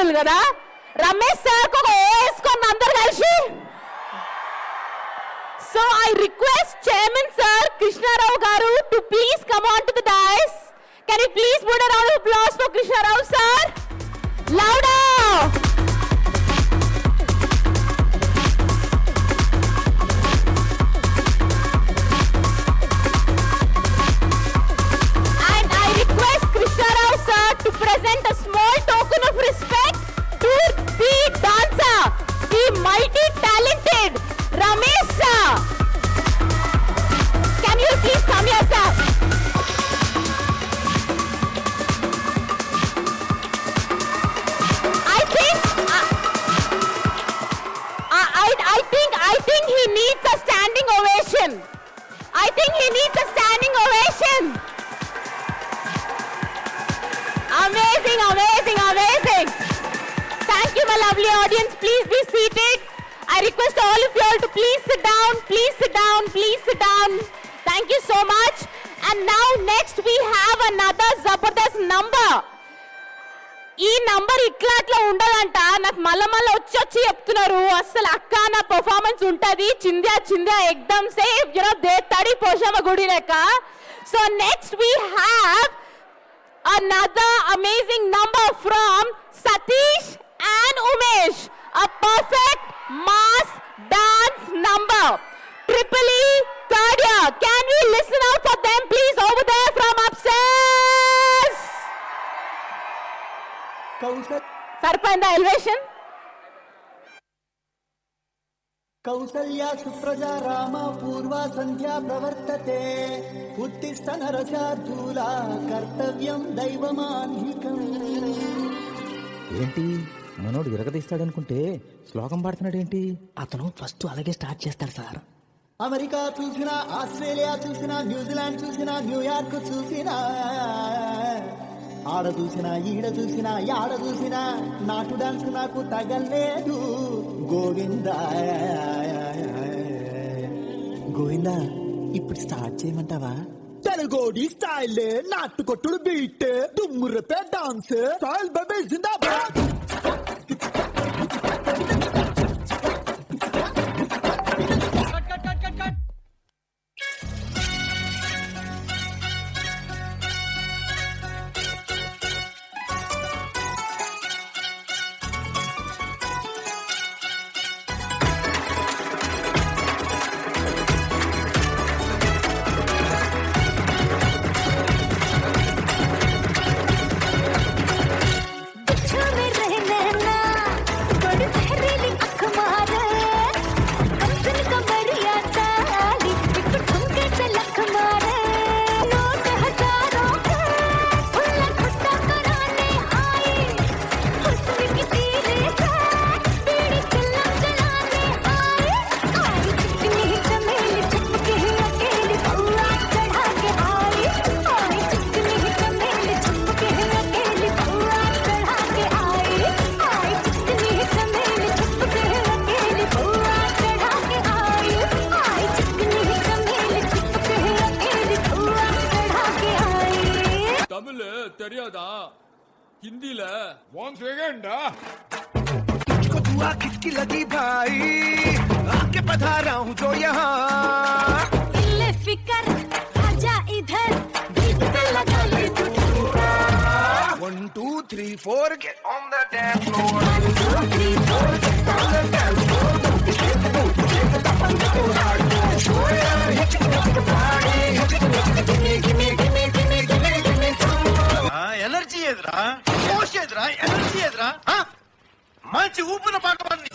People కదా. Ramesh sir ఒక వేసుకొని అందరు కలిసి. So I request Chairman Sir Krishna Rao Garu to please come on to the dais. Can you please put a round of applause for Krishna Rao sir? Louder! And I request Krishna Rao sir to present a small token of respect to the dancer, the multi-talented Ramesh sir. Can you please come here sir? I think he needs a standing ovation. I think he needs a standing ovation. Amazing, amazing, amazing. Thank you, my lovely audience. Please be seated. I request all of you all to please sit down, please sit down, please sit down. Thank you so much. And now next we have another Zabardast number. ఈ number ఇట్లా అట్లా ఉండదంట. నాకు మళ్ళీ వచ్చి చెప్తున్నారు అసలు అక్క నా పర్ఫార్మెన్స్ ఉంటుంది చింద్యా చింద్యా ఎక్దమ్ సే యూనో దేత్తడి పోషమ్మ గుడి లెక్క. So next we have another amazing number from Satish and Umesh, a perfect mass dance number. Triple E third year. Can we listen out for them please over there from upstairs? సరిపోయిందా elevation? Kausalya Supraja Rama పూర్వ సంధ్యా ప్రవర్తతే ఉత్తిష్ట నరశార్దూలా కర్తవ్యం దైవమాన్హికం. ఏంటి మనోడు విరగదీస్తాడనుకుంటే శ్లోకం పాడుతున్నాడు ఏంటి? అతను first అలాగే స్టార్ట్ చేస్తాడు సార్. అమెరికా చూసినా, ఆస్ట్రేలియా చూసినా, న్యూజిలాండ్ చూసినా, న్యూయార్క్ చూసినా, ఆడ చూసినా ఈడ చూసినా యాడ చూసినా నాటు డాన్స్ నాకు తగలేదు. గోవిందా గోవిందా ఇప్పుడు స్టార్ట్ చేయమంటావా? తెలుగోడి స్టైల్ నాటు కొట్టుడు బీట్ దుమ్మురపే డాన్స్ స్టైల్ బేబీ జిందాబాద్. தெரியாதா? हिंदीல 1 सेकंड तुझको दुआ किसकी लगी भाई आके पधारा हूँ जो यहाँ फिकर आजा इधर लगा ले 1 2 3 4 get on the dance floor 1 2 3 4 get on the dance floor energy ఎదురా జోష్ ఎదురా ఎనర్జీ ఎదురా మంచి ఊపిన పాకమని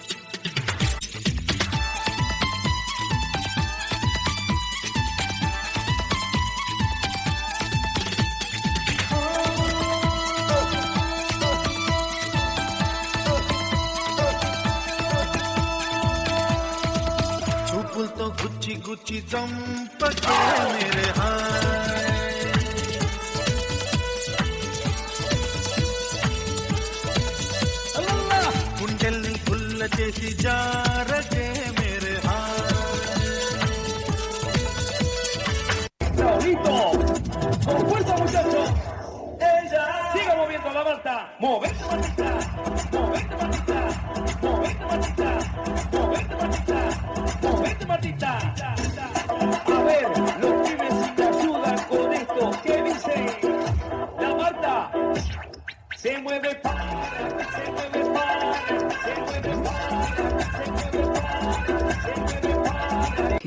చూపులతో గుచ్చి గుచ్చి చంపకే మేరే హాయ్ గుండెల్ని ఫుల్ల చేసి జారకే మేరే Solito, con fuerza muchachos, ella sigue moviendo la manta, moviendo la manta.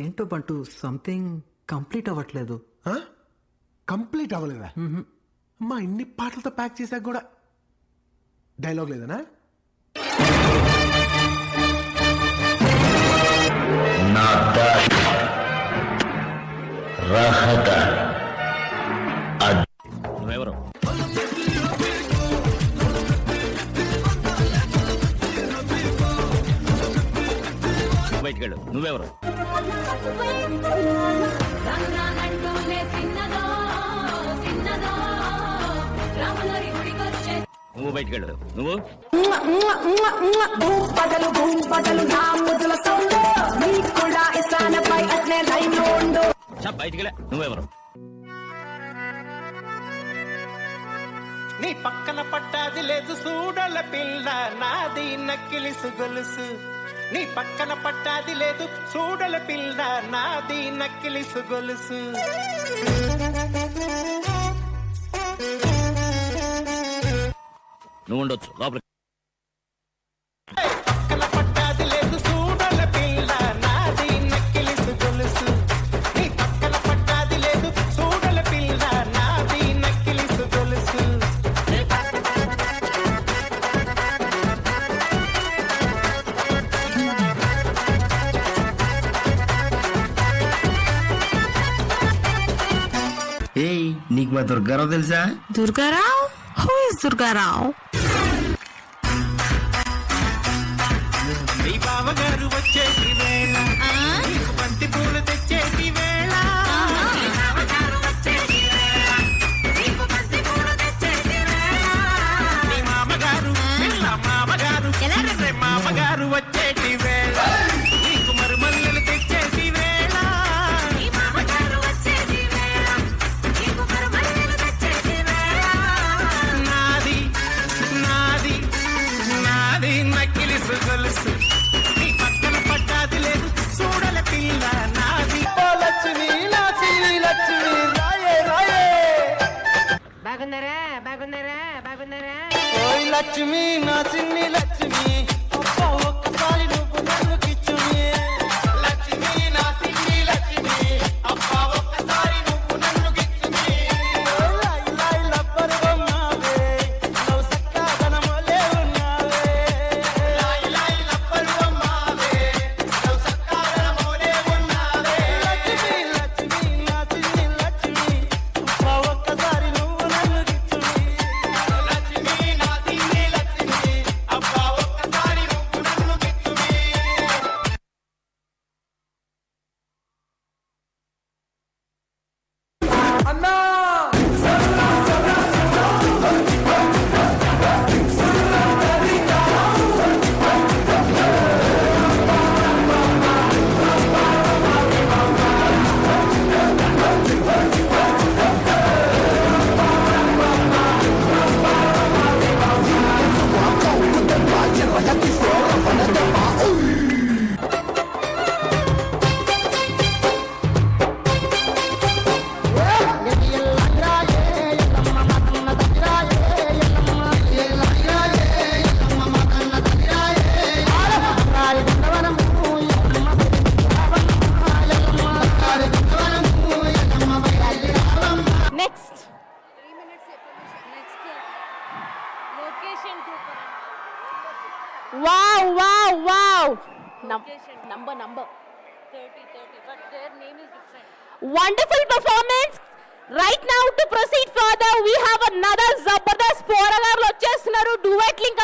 ఏంటో బంటూ సంథింగ్ కంప్లీట్ అవ్వట్లేదు. కంప్లీట్ అవ్వలేదా? అమ్మా ఇన్ని పాటలతో ప్యాక్ చేశాక కూడా డైలాగ్ లేదనా? నువ్వెవరు? బయటికి వెళ్ళు. నువ్వెవరు? నువ్వు బయటికి వెళ్ళు. నువ్వు బయటికి వెళ్ళ. నువ్వెవరు? నీ పక్కన పట్టాది లేదు చూడల పిల్ల నాది నక్కిలిసు గొలుసు. నీ పక్కన పట్టాది లేదు చూడల పిల్ల నాది నక్కిలిసు గొలుసు. నువ్వు ఉండొచ్చు లోపలికి. పక్కన పట్టాది లేదు చూడల పిల్ల నాది నక్కిలిసు గొలుసు. నీ పక్కన పట్టాది లేదు చూడల పిల్ల నాది నక్కిలిసు గొలుసు. ఏయ్ నీకు మా దుర్గారావు తెలుసా? దుర్గారావు? Who is Durgarao? నీ బావగారు వచ్చేటి వేళ నీకు బంతి పూలు తెచ్చేటి వేళ. నీ బావగారు వచ్చేటి వేళ నీకు బంతి పూలు తెచ్చేటి వేళ. నీ మామగారు పిల్ల మామగారు రే మామగారు వచ్చేటి వేళ నీకు మరుమల్లెలు తెచ్చేటి వేళ. నీ మామగారు వచ్చేటి వేళ నీకు మరుమల్లెలు తెచ్చేటి వేళ. నాది నాది నాది నక్కిలిసు గొలుసు. నీ పక్కన పట్టాది లేదు చూడల పిల్ల నాది. లక్ష్మి నా సిరి లక్ష్మి రాయే రాయే. బాగున్నారా బాగున్నారా బాగున్నారా? ఓయ్ లక్ష్మి నా సిన్ని లక్ష్మి అబ్బా ఒక్కసారి నువ్వు నన్ను కిచ్చుమి. లక్ష్మి నా సిన్ని లక్ష్మి అబ్బా ఒక్కసారి నువ్వు నన్ను కిచ్చుమి. లాయి లాయి లబ్బరువమ్మావే నువ్వు సక్కాదనమోలే ఉన్నావే. లాయి లాయి లబ్బరువమ్మావే నువ్వు సక్కాదనమోలే ఉన్నావే. లక్ష్మి లక్ష్మి నా సిన్ని లక్ష్మి అబ్బా ఒక్కసారి నువ్వు నన్ను కిచ్చుమి. లక్ష్మి నా సిన్ని లక్ష్మి అబ్బా ఒక్కసారి నువ్వు నన్ను కిచ్చుమి. Next wow wow wow number wonderful performance. Right now to proceed further we have another zabardast పోరగాళ్ళు వచ్చేస్తున్నారు. డ్యూయెట్లు ఇంకా